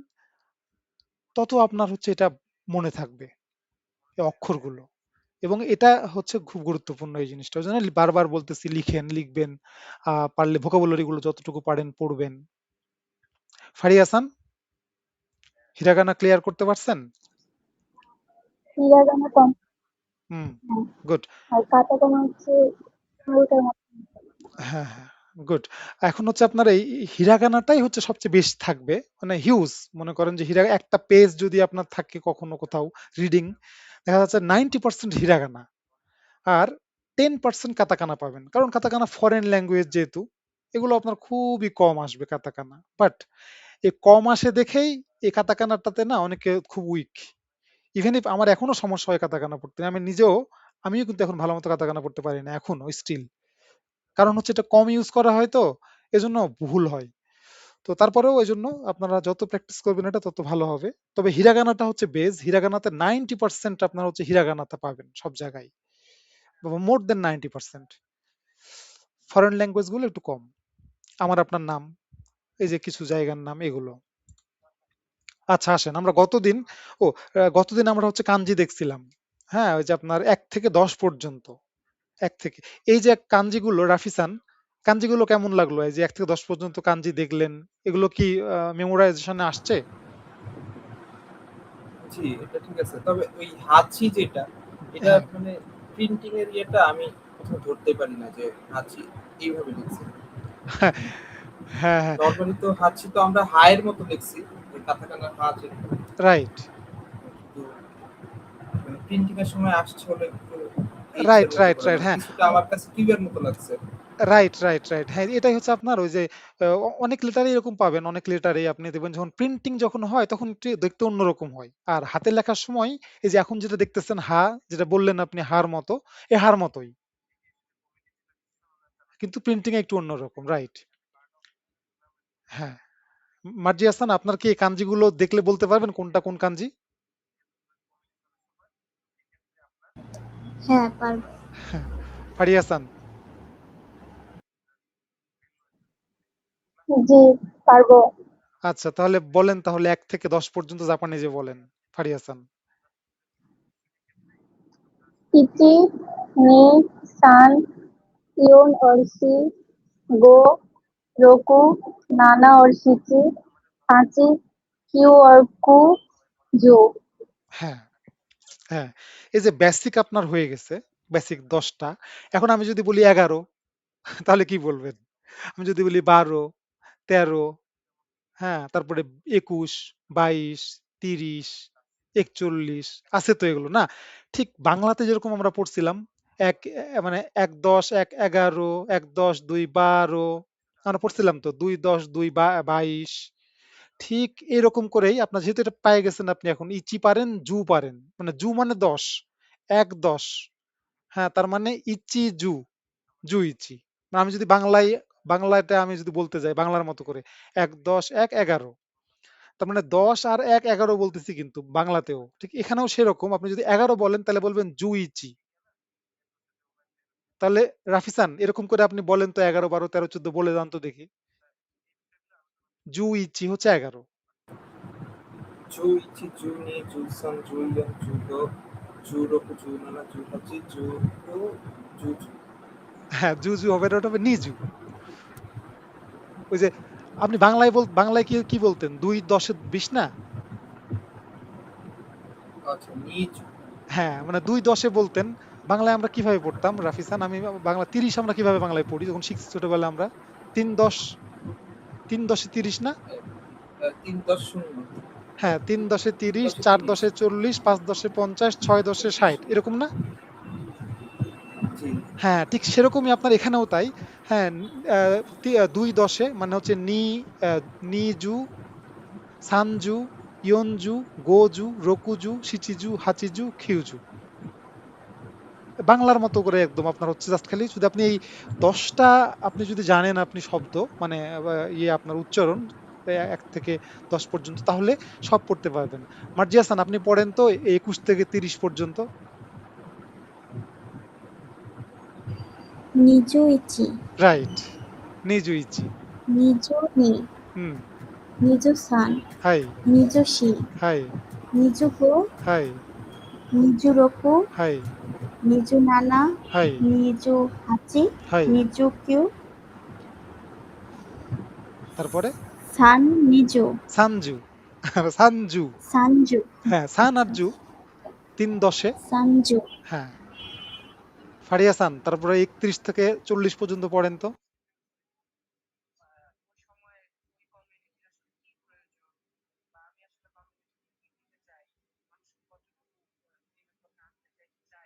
তত আপনার হচ্ছে এটা মনে থাকবে, এই অক্ষরগুলো। এবং এটা হচ্ছে খুব গুরুত্বপূর্ণ এই জিনিসটা। ওইজন্য বারবার বলতেছি লিখেন, লিখবেন। পারলে ভোকাবুলারি গুলো যতটুকু পারেন পড়বেন। ফারিয়া হাসান, হিরাগানা ক্লিয়ার করতে পারছেন? হিরাগানা কম। হুম, হ্যাঁ, গুড। আর কাটাকানা হচ্ছে হালকা মাত্রা। হ্যাঁ, হ্যাঁ, গুড। এখন হচ্ছে আপনার এই হিরাগানাটাই হচ্ছে সবচেয়ে বেশি থাকবে, মানে হিউজ। মনে করেন যে একটা পেজ যদি আপনার থাকে কখনো কোথাও রিডিং, দেখা যাচ্ছে 90% হিরাগানা আর 10% কাতাকানা পাবেন। কারণ কাতাকানা ফরেন ল্যাঙ্গুয়েজ যেহেতু, এগুলো আপনার খুবই কম আসবে কাতাকানা। বাট এই কম আসে দেখেই এই কাতাকানাটাতে না অনেকে খুব উইক। ইভেন ইফ আমার এখনো সমস্যা হয় কাতাকানা পড়তে। আমিও কিন্তু এখন ভালো মতো কাতাকানা পড়তে পারি না এখনো স্টিল। কারণ হচ্ছে এটা কম ইউজ করা হয় তো, এজন্য ভুল হয়। তো তারপরেও এজন্য আপনারা যত প্র্যাকটিস করবেন এটা তত ভালো হবে। তবে হিরাগানাটা হচ্ছে বেজ। হিরাগানাতে 90% আপনার হচ্ছে হিরাগানাতে পাবেন সব জায়গায়। মোর দেন 90%। ফরেন ল্যাঙ্গুয়েজ গুলো একটু কম। আমার আপনার নাম, এই যে কিছু জায়গার নাম এগুলো। আচ্ছা আসেন আমরা গতদিন আমরা হচ্ছে কাঞ্জি দেখছিলাম। হ্যাঁ, ওই যে আপনার ১ থেকে ১০ পর্যন্ত। ১ থেকে এই যে কাঞ্জিগুলো রাফিসান, কাঞ্জিগুলো কেমন লাগলো? এই যে ১ থেকে ১০ পর্যন্ত কাঞ্জি দেখলেন, এগুলো কি মেমোরাইজেশন এ আসছে? জি, এটা ঠিক আছে। তবে ওই হাঁচি যেটা, এটা হ্যাঁ, মানে প্রিন্টিং এর ইয়েটা আমি কোথাও ধরতে পারি না যে হাঁচি এইভাবে লিখছে। হ্যাঁ, হ্যাঁ, হ্যাঁ, নরমালি তো হাঁচি তো আমরা হায়ের মতো লিখছি, ওই কাটাকানা হাঁ যেরকম। রাইট, কিন্তু মানে প্রিন্টিং এর সময় আসছে হলো একটু এইচ এর রাইট, মতো রাইট, করে, রাইট, মানে হ্যাঁ, কিছুটা আমার কাছে কিউ এর মতো লাগছে। রাইট, রাইট, রাইট, হ্যাঁ, এটাই হচ্ছে আপনার ওই যে অনেক লেটারে এরকম পাবেন, অনেক লেটারে আপনি দেখবেন যখন প্রিন্টিং যখন হয় তখন একটু দেখতে অন্যরকম হয়। আর হাতে লেখার সময় এই যে এখন যেটা দেখতেছেন যেটা বললেন আপনি হার মতো, এই হার মতোই। কিন্তু প্রিন্টিং এ একটু অন্যরকম, রাইট। হ্যাঁ, মার্জি হাসান, আপনার কি এই কাঞ্জিগুলো দেখলে বলতে পারবেন কোনটা কোন কাঞ্জি? হ্যাঁ, পারবো। হ্যাঁ, ফারিয়া হাসান, জি, পারবো। আচ্ছা তাহলে বলেন, তাহলে ১ থেকে ১০ পর্যন্ত জাপানিজে বলেন, ফারিয়া হাসান। ইচি, নি, সান, ইয়োন और सी, गो, रोकू, नाना और शिची, हाची, क्यू और कू, जू। হ্যাঁ, হ্যাঁ, এই যে বেসিক আপনার হয়ে গেছে, বেসিক ১০টা। এখন আমি যদি বলি ১১, তাহলে কি বলবেন? আমি যদি বলি ১২, ১৩, হ্যাঁ, তারপরে ২১, ২২, ৩০, ৪১, আছে তো এগুলো না? ঠিক বাংলাতে যেরকম আমরা পড়ছিলাম, এক মানে ১-১০, ১-১১, ১-১০, ২-১২, আমরা পড়ছিলাম তো ২-১০, ২-২২। ঠিক এরকম করেই আপনার যেহেতু এটা পেয়ে গেছেন, আপনি এখন ইচি পারেন, জু পারেন। মানে জু মানে ১০, ১-১০। হ্যাঁ, তার মানে ইচি জু, জু ইচি। মানে আমি যদি বাংলাটা আমি যদি বলতে যাই বাংলার মতো করে, ১-১০, ১-১১। তার মানে ১০ আর ১-১১ বলতেছি কিন্তু বাংলাতেও। ঠিক এখানেও সেরকম। আপনি যদি ১১ বলেন তাহলে বলবেন জুইচি। তাহলে রাফিসান এরকম করে আপনি বলেন তো ১১, ১২, ১৩, ১৪ বলে যান তো দেখি। জুইচি হচ্ছে ১১। জু ইচি, জু নি, জু সান, জু ইয়ন, জু গো, জু রোকু, জু নানা, জু হাচি, জু কু, জু জু। হ্যাঁ, জুজু হবে না, ওটা হবে নিজু। ওই যে আপনি বাংলায় কি বলতেন? ২-১০ এ ২০ না? আচ্ছা, নিচু। হ্যাঁ, মানে ২-১০ এ বলতেন। বাংলায় আমরা কিভাবে পড়তাম রাফিসান? আমি বাংলা ৩০ আমরা কিভাবে বাংলায় পড়ি যখন শিখছি ছোটবেলায় আমরা? ৩-১০, ৩-১০ এ ৩০ না? ৩-১০-০। হ্যাঁ, ৩-১০ এ ৩০, ৩-১০-৩০। ৪-১০ এ ৪০, ৫-১০ এ ৫০, ৬-১০ এ ৬০, এরকম না? জি। হ্যাঁ, ঠিক সেরকমই আপনার এখানেও তাই। হ্যাঁ, ২-১০ এ মানে হচ্ছে আ নিজু, সানজু, ইয়নজু, গোজু, রকুজু, শিচিজু, হাচিজু, খিউজু। বাংলার মতো করে একদম আপনার হচ্ছে জাস্ট খালি যদি আপনি এই ১০ টা আপনি যদি জানেন আপনি শব্দ, মানে আপনার উচ্চারণ, ১ থেকে ১০ পর্যন্ত, তাহলে সব পড়তে পারবেন। মার্জি হাসান, আপনি পড়েন তো ২১ থেকে ৩০ পর্যন্ত। নিজুইচি, রাইট। নিজুইচি। নিজু নি, হুম। নিজু সান, হাই, নিজু শি, হাই, নিজু গো, হাই, নিজু রোকু, হাই, নিজু নানা, হাই, নিজু হাচি, হাই। নিজু কিউ, তারপরে সান নিজু, সানজু। সানজু। সানজু, হ্যাঁ, সান আর আচ্ছা, জু ৩/১০-এ। সানজু, হ্যাঁ। ফারিয়া সান, তারপরে ৩১ থেকে ৪০ পর্যন্ত পড়েন তো।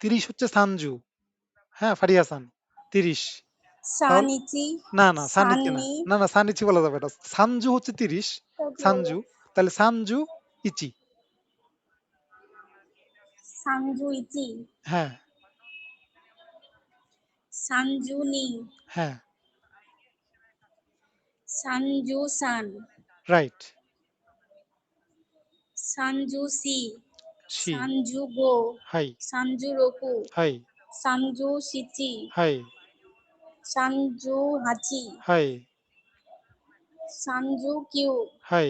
৩০ হচ্ছে সানজু। হ্যাঁ, ফারিয়া সান ৩০। তাহলে সানিচি, না, না সানিচি না। সাননি, না, না সানিচি বলা যাবে না। সানজু হচ্ছে ৩০, সানজু। তাহলে সানজু ইচি। সানজু ইচি, হ্যাঁ, সানজু নি, হ্যাঁ, সানজু সান, রাইট। সানজু সি, সি, সানজু গো, হাই, সানজু রোকু, হাই, সানজু শিচি, হাই, সানজু হাচি, হাই, সানজু কিউ, হাই।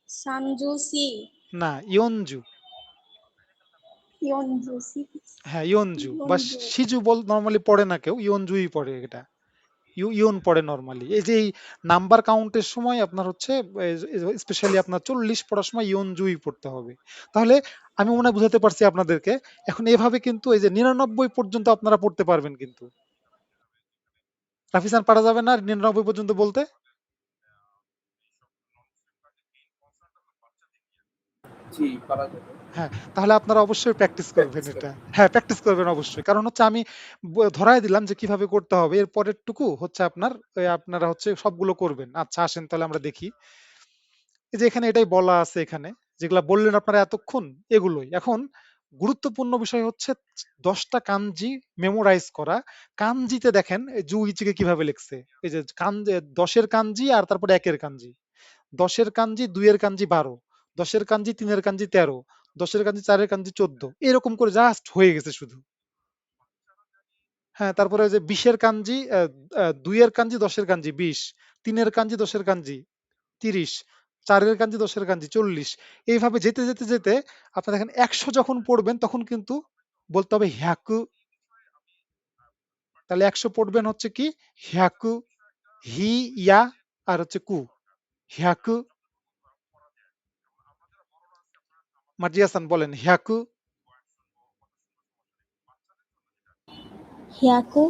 সানজু সি, না, ইয়নজু। ইয়নজু সি, হ্যাঁ, ইয়নজু বা ইয়নজু, শিজু বল নরমালি পড়ে না কেউ, ইয়নজুই পড়ে এটা। ইয়ন পড়ে নরমালি। এই যে এই নাম্বার কাউন্টের সময় আপনার হচ্ছে স্পেশালি আপনার ৪০ পড়ার সময় ইয়নজুই পড়তে হবে। তাহলে আমি মনে হয় বুঝাতে পারছি আপনাদেরকে। এখন এভাবে কিন্তু এই যে ৯৯ পর্যন্ত আপনারা পড়তে পারবেন কিন্তু। রাফিসান, পারা যাবে না ৯৯ পর্যন্ত বলতে? জি, পারা যাবে। হ্যাঁ, তাহলে আপনারা অবশ্যই প্র্যাকটিস করবেন প্র্যাকটিস এটা। করব। হ্যাঁ, প্র্যাকটিস করবেন অবশ্যই। কারণ হচ্ছে আমি ধরায় দিলাম যে কিভাবে করতে হবে। এর পরেরটুকু হচ্ছে আপনার আপনারা হচ্ছে সবগুলো করবেন। আচ্ছা, আসেন তাহলে আমরা দেখি। এই যে এখানে এটাই বলা আছে এখানে, যেগুলা বললেন আপনারা এতক্ষণ, এগুলোই। এখন গুরুত্বপূর্ণ বিষয় হচ্ছে ১০টা কানজি মেমোরাইজ করা। কানজিতে দেখেন এই জু ইচিকে কিভাবে লিখছে। এই যে ১০ এর কানজি আর তারপরে ১ এর কানজি। ১০ এর কানজি, ২ এর কানজি ১২, ১০ এর কানজি, ৩ এর কানজি ১৩, ১০ এর কানজি, ৪ এর কানজি ১৪। এরকম করে জাস্ট হয়ে গেছে শুধু। হ্যাঁ, তারপরে ওই যে ২০ এর কানজি, ২ এর কানজি, ১০ এর কানজি ২০, ৩ এর কানজি, ১০ এর কানজি ৩০, ৪ এর কাঞ্জি, ১০ এর কাঞ্জি ৪০। এইভাবে যেতে, যেতে, যেতে আপনারা দেখেন ১০০ যখন পড়বেন তখন কিন্তু বলতে হবে হ্যাকু। তাহলে ১০০ পড়বেন হচ্ছে কি হ্যাকু, হি, ইয়া আর হচ্ছে কু। হ্যাকু। মার্জি হাসান বলেন হ্যাকু। হিয়াকু,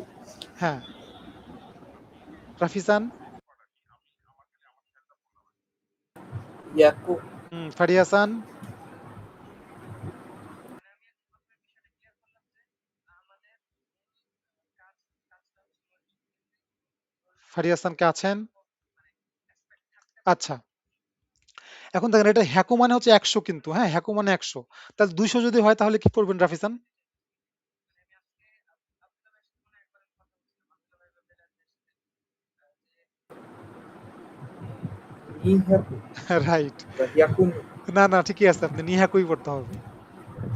হ্যাঁ, রাফিসান, ইয়াকু। ফারিয়া হাসান, ফারিয়া হাসান কে আছেন? আচ্ছা। এখন দেখেন এটা হ্যাকু মানে হচ্ছে ১০০ কিন্তু, হ্যাঁ? হ্যাকু মানে ১০০। তাহলে ২০০ যদি হয় তাহলে কি করবেন রাফিসান? ইহাকু রাইট। বা ইয়াকুনু। না, না ঠিকই আছে। আপনি নিহাকুই পড়তে হবে।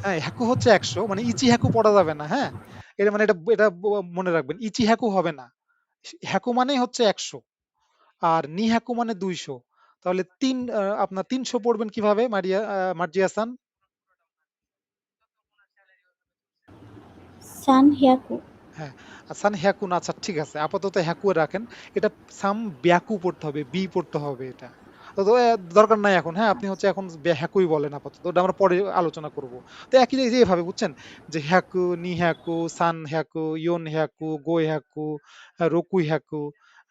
হ্যাঁ, হ্যাকু হচ্ছে ১০০, মানে ইচি হ্যাকু পড়া যাবে না, হ্যাঁ? এটা মানে এটা মনে রাখবেন। ইচি হ্যাকু হবে না। হ্যাকু মানেই হচ্ছে ১০০ আর নি হ্যাকু মানে ২০০। তাহলে আপনার ৩০০ পড়বেন কিভাবে মার্জি হাসান? সান হিয়াকু, হ্যাঁ, সান হ্যাকু না, আচ্ছা ঠিক আছে। আপাতত হ্যাকু রাখেন। এটা সাম ব্যাকু পড়তে হবে, বি পড়তে হবে এটা। তো দরকার নাই এখন, হ্যাঁ? আপনি হচ্ছে এখন হ্যাকুই বলেন আপাতত। ওটা আমরা পরে আলোচনা করব। তো একই যে এভাবে বুঝছেন? যে হ্যাকু, নি হ্যাকু, সান হ্যাকু, ইয়োন হ্যাকু, গো হ্যাকু, রোকুই হ্যাকু।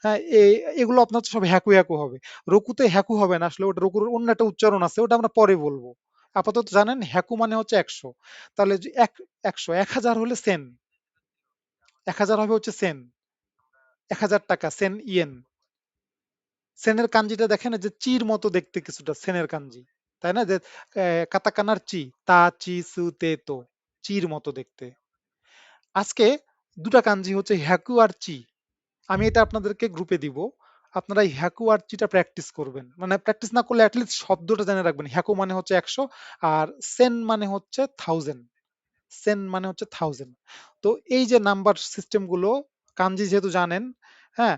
হ্যাঁ, এগুলো আপনার হচ্ছে সব হ্যাকু, হ্যাকু হবে। রকুতে হ্যাকু হবে না। আসলে ওটা রকুর অন্য একটা উচ্চারণ আছে। ওটা আমরা পরে বলব। আপাতত জানেন হ্যাকু মানে হচ্ছে ১০০। তাহলে যে ১০০, ১০০০ হলে সেন। ১০০০ হবে হচ্ছে সেন। ৳১,০০০ সেন ইয়েন। সেনের কাঞ্জিটা দেখেন এই যে চির মতো দেখতে কিছুটা সেনের কাঞ্জি। তাই না? যে কাতাকানার চি, তা, চি, সু, তে, তো। চির মতো দেখতে। আজকে ২ টা কাঞ্জি হচ্ছে হ্যাকু আর চি। আমি এটা আপনাদেরকে গ্রুপে দিব। আপনারা এই হ্যাকু আর্চিটা প্র্যাকটিস করবেন, মানে প্র্যাকটিস না করলে অ্যাটলিস্ট শব্দটা জেনে রাখবেন। হ্যাকু মানে হচ্ছে 100 আর সেন মানে হচ্ছে 1000, সেন মানে হচ্ছে 1000। তো এই যে নাম্বার সিস্টেম গুলো কাঞ্জি যেহেতু জানেন, হ্যাঁ,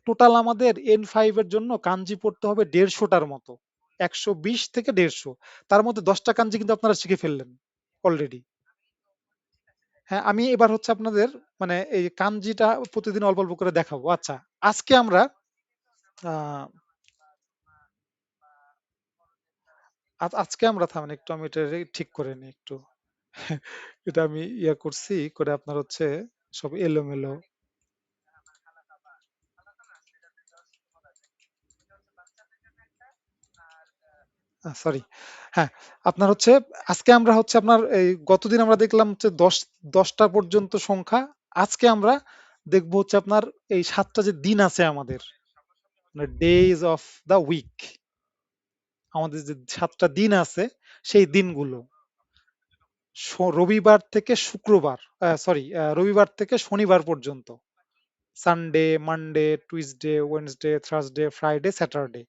টোটাল আমাদের N5 এর জন্য কাঞ্জি পড়তে হবে 150টার মতো, 120 থেকে 150। তার মধ্যে 10টা কাঞ্জি কিন্তু আপনারা শিখে ফেললেন অলরেডি। হ্যাঁ, আমি এবার হচ্ছে আপনাদের মানে এই কাঞ্জিটা প্রতিদিন অল্প অল্প করে দেখাবো। আচ্ছা, আজকে আমরা আহ, আজকে আমরা থামেন একটু, আমি এটা ঠিক করে নিই একটু। এটা আমি ইয়া করছি করে আপনার হচ্ছে সব এলোমেলো। সরি। হ্যাঁ, আপনার হচ্ছে আজকে আমরা হচ্ছে আপনার এই গতদিন আমরা দেখলাম হচ্ছে 10টা পর্যন্ত সংখ্যা। আজকে আমরা দেখবো হচ্ছে আপনার এই 7টা যে দিন আছে আমাদের, মানে ডেজ অফ দা উইক, আমাদের যে 7টা দিন আছে সেই দিনগুলো রবিবার থেকে শুক্রবার, সরি, রবিবার থেকে শনিবার পর্যন্ত, Sunday, Monday, Tuesday, Wednesday, Thursday, Friday, Saturday,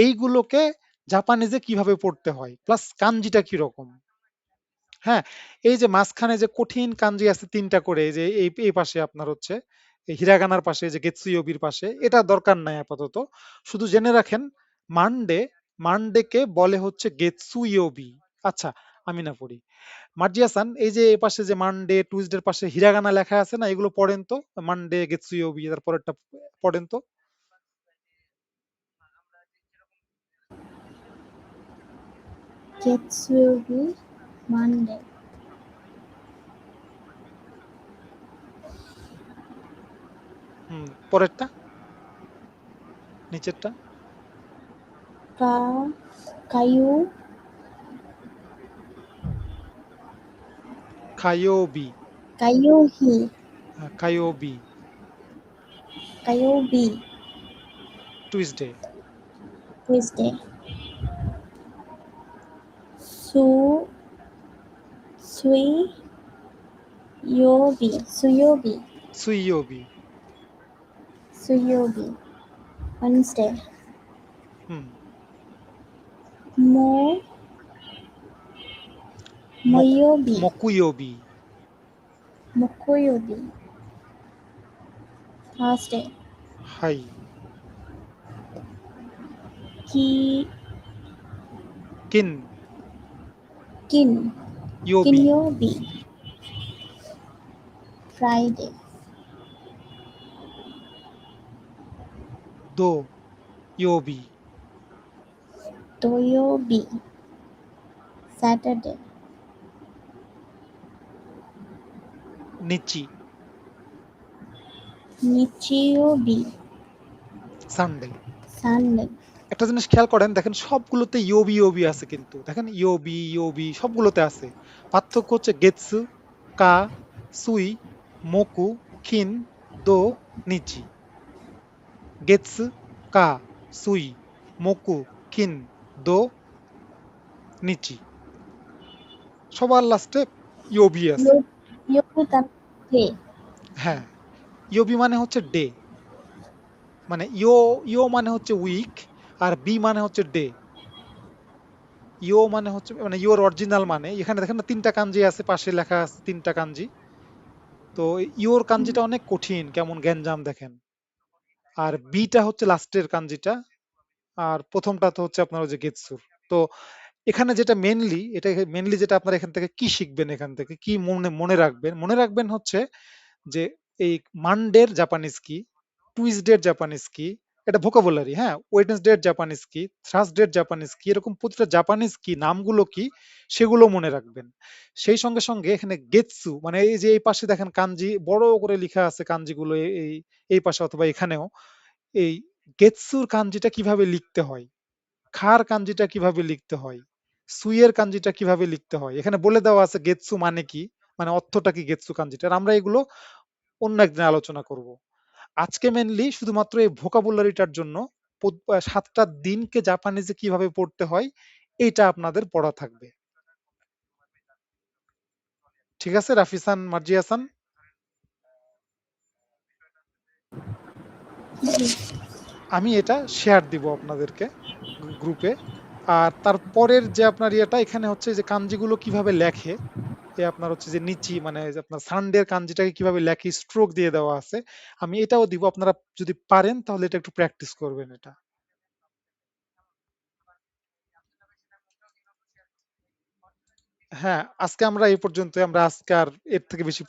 এইগুলোকে জাপানিজে কিভাবে পড়তে হয়, প্লাস কাঞ্জিটা কিরকম। হ্যাঁ, এই যে মাঝখানে যে কঠিন কাঞ্জি আছে 3টা করে, এই যে এই পাশে আপনার হচ্ছে এই হিরাগানার পাশে যে গেতসুয়োবির পাশে, এটা দরকার নাই আপাতত। শুধু জেনে রাখেন মানডে, মানডেকে বলে হচ্ছে গেতসুয়োবি। আচ্ছা, আমি না পড়ি। মার্জিয়াসান, এই যে এ পাশে যে মানডে টুইসডের পাশে হিরাগানা লেখা আছে না, এগুলো পড়েন তো। মানডে গেতসুয়োবি, তারপরেরটা পড়েন তো। Getsugi Monday. পরেরটা, নিচেরটা। Ka Kayu খায়োবি, Kayuhi খায়োবি, Kayubi Tuesday. Tuesday. Su Sui Yobi Suyobi সুইয়োবি। Suyobi Wednesday. হুম। Mo Moyobi মকুয়োবি। Mokoyobi Thursday. হাই। Ki কিন Kin ইয়োবি। Kinyobi Friday. দো ইয়োবি। Toyobi Saturday. নিচি Nichiyobi সানডে। Sunday. একটা জিনিস খেয়াল করেন, দেখেন সবগুলোতে ইয়োবি ইয়োবি আছে, কিন্তু দেখেন ইয়োবি ইয়োবি সবগুলোতে আছে। পার্থক্য হচ্ছে গেতসু, কা, সুই, মোকু, খিন, দো, নিচি। গেতসু, কা, সুই, মোকু, খিন, দো, নিচি। সবার লাস্টে ইয়োবি আছে। Yobi Day. হ্যাঁ, ইয়োবি মানে হচ্ছে ডে, মানে ইয়ো মানে হচ্ছে উইক, আর বি মানে হচ্ছে ডে। ইয়ো মানে হচ্ছে মানে ইয়োর অরিজিনাল, মানে এখানে দেখেন না 3টা কাঞ্জি আছে, পাশে লেখা আছে 3টা কাঞ্জি। তো ইয়োর কাঞ্জিটা অনেক কঠিন, কেমন গ্যাঞ্জাম দেখেন। আর বিটা হচ্ছে লাস্টের কাঞ্জিটা, আর প্রথমটা তো হচ্ছে আপনার ওই যে গেতসুর। তো এখানে যেটা মেনলি, এটা মেনলি যেটা আপনারা এখান থেকে কি শিখবেন, এখান থেকে কি মনে মনে রাখবেন, মনে রাখবেন হচ্ছে যে এই মানডের জাপানিজ কি, টুইসডের জাপানিজ কি, এটা ভোকাবুলারি। হ্যাঁ, ওয়েডনেসডের জাপানিজ কি, থার্সডের জাপানিজ কি, এরকম প্রতিটা জাপানিজ কি নামগুলো কি, সেগুলো মনে রাখবেন। সেই সঙ্গে সঙ্গে এখানে গেতসু, মানে এই যে এই পাশে দেখেন কাঞ্জি বড় করে লেখা আছে, কাঞ্জিগুলো এই এই পাশে অথবা এখানেও, এই গেতসুর কাঞ্জিটা কিভাবে লিখতে হয়, খার কাঞ্জিটা কিভাবে লিখতে হয়, সুইয়ের কাঞ্জিটা কিভাবে লিখতে হয়, এখানে বলে দেওয়া আছে গেতসু মানে কি, মানে অর্থটা কি গেতসু কাঞ্জিটার। আমরা এগুলো অন্য একদিন আলোচনা করব। আজকে মেনলি শুধুমাত্র এই ভোকাবুলারিটার জন্য 7টা দিনকে জাপানিজে কিভাবে পড়তে হয় এইটা আপনাদের পড়া থাকবে। ঠিক আছে রাফিসান, মার্জিয়াসান? আমি এটা শেয়ার দিব আপনাদেরকে গ্রুপে। আর তারপরের যে আপনার ইয়েটা এখানে হচ্ছে যে কাঞ্জিগুলো কিভাবে লেখে, আপনার হচ্ছে যে নিচি মানে যে আপনার সানডের কাঞ্জিটাকে কিভাবে লেখে স্ট্রোক দিয়ে দেওয়া আছে, আমি এটাও দিব। আপনারা যদি পারেন তাহলে এটা একটু প্র্যাকটিস করবেন এটা। হ্যাঁ, আজকে আমরা এই পর্যন্ত, আমরা আজকে আর এর থেকে বেশি